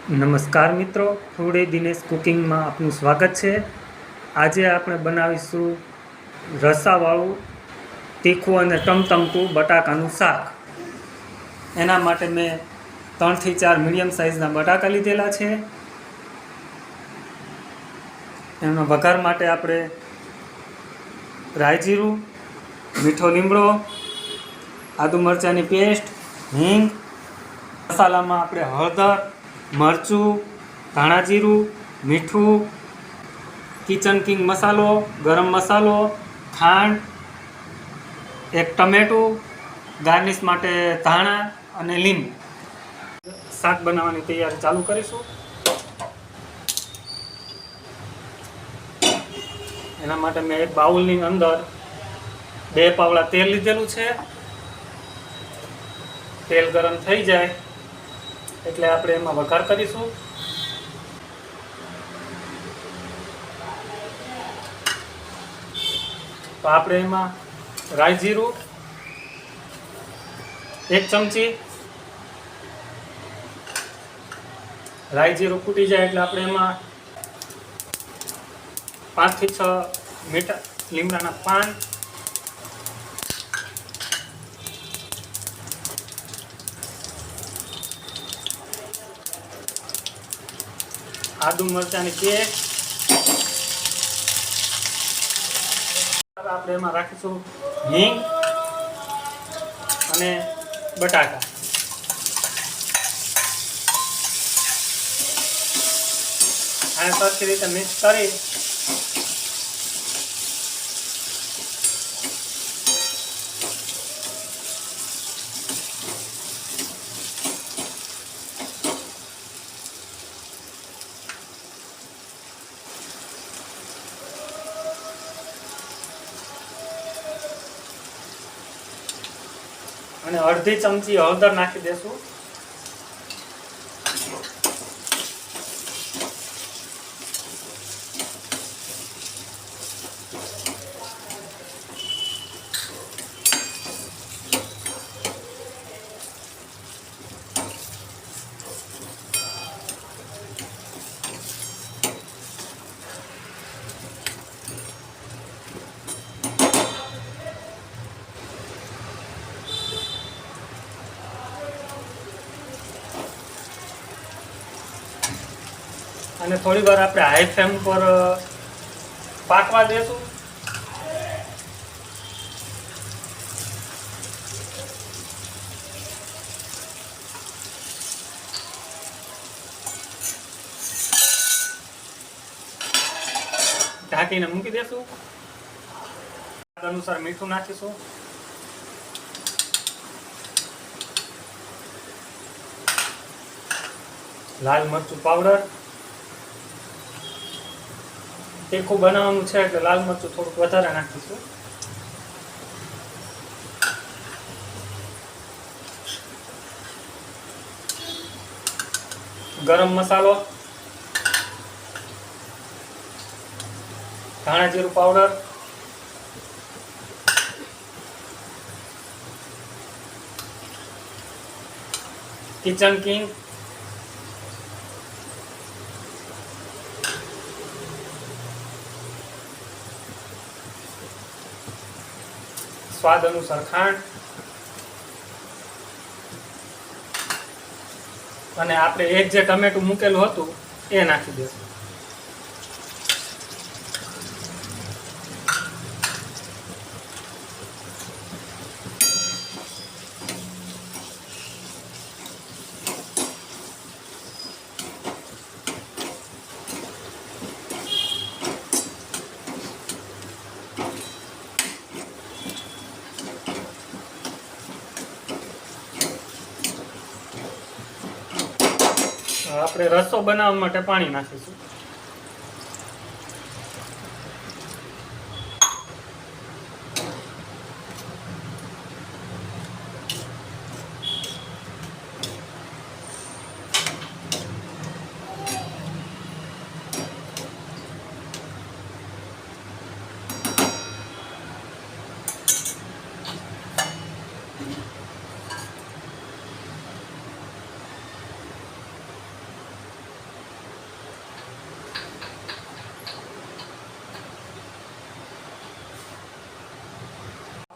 નમસ્કાર મિત્રો, ફૂડ દિનેશ કુકિંગમાં આપનું સ્વાગત છે। આજે આપણે બનાવીશું રસાવાળું તીખું અને ટમટમતું બટાકાનું શાક। એના માટે મેં 3 થી 4 મીડિયમ સાઇઝના બટાકા લીધેલા છે। એનો વઘાર માટે આપણે રાઈ જીરું, મીઠો લીમડો, આદુ મરચાંની પેસ્ટ, હિંગ, મસાલામાં આપણે હળદર, મરચું, ધાણા જીરું, મીઠું, કિચન કિંગ મસાલો, ગરમ મસાલો, ખાંડ, એક ટમેટું, ગાર્નિશ માટે ધાણા અને લીંબુ। શાક બનાવવાની તૈયારી ચાલુ કરીશું। એના માટે મેં એક બાઉલની અંદર 2 પાવડા તેલ લીધેલું છે। તેલ ગરમ થઈ જાય એટલે આપણે એમાં વઘાર કરીશું। તો આપણે એમાં રાઈ જીરું 1 ચમચી, રાઈ જીરું ફૂટી જાય એટલે આપણે એમાં 5 થી 6 મીઠા લીમડાના પાન, આદુ મરચાંની પેસ્ટ, આપણે એમાં રાખીશું હિંગ અને બટાકા। આને સરખી રીતે મિક્સ કરી અને અડધી ચમચી હળદર નાખી દેશું। અને થોડી વાર આપણે હાઈ ફ્લેમ પર પાકવા દેશું। ઢાંકીને મૂકી દેશું। સ્વાદ અનુસાર મીઠું નાખીશું, લાલ મરચું પાવડર, તીખું બનાવવાનું છે એટલે લાલ મરચું થોડુંક વધારે નાખીશું, ગરમ મસાલો, ધાણા જીરું પાવડર, કિચન કિંગ, સ્વાદ અનુસાર ખાંડ, અને આપણે એક જે ટમેટું મૂકેલું હતું એ નાખી દઈશું। આપણે રસો બનાવવા માટે પાણી નાખીશું।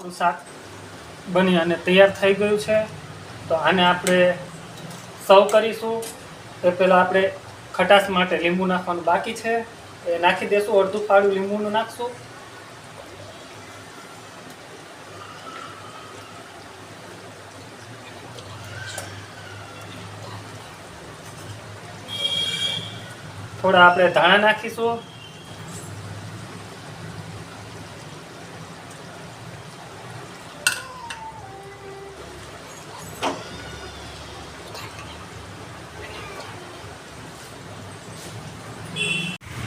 આપણું શાક બની અને તૈયાર થઈ ગયું છે. તો આને આપણે સર્વ કરીશું. એ પહેલાં આપણે ખટાશ માટે લીંબુ નાખવાનું બાકી છે, એ નાખી દઈશું. અડધું ફાળું લીંબુનું નાખશું. થોડા આપણે ધાણા નાખીશું.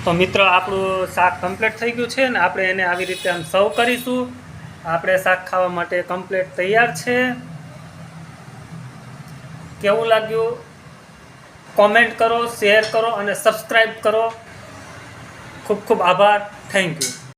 તો મિત્રો આપણું શાક કમ્પ્લીટ થઈ ગયું છે ને આપણે એને આવી રીતે આમ સર્વ કરીશું. આપણે શાક ખાવા માટે કમ્પ્લીટ તૈયાર છે. કેવું લાગ્યું કોમેન્ટ કરો, શેર કરો અને સબસ્ક્રાઈબ કરો. ખૂબ ખૂબ આભાર. Thank you.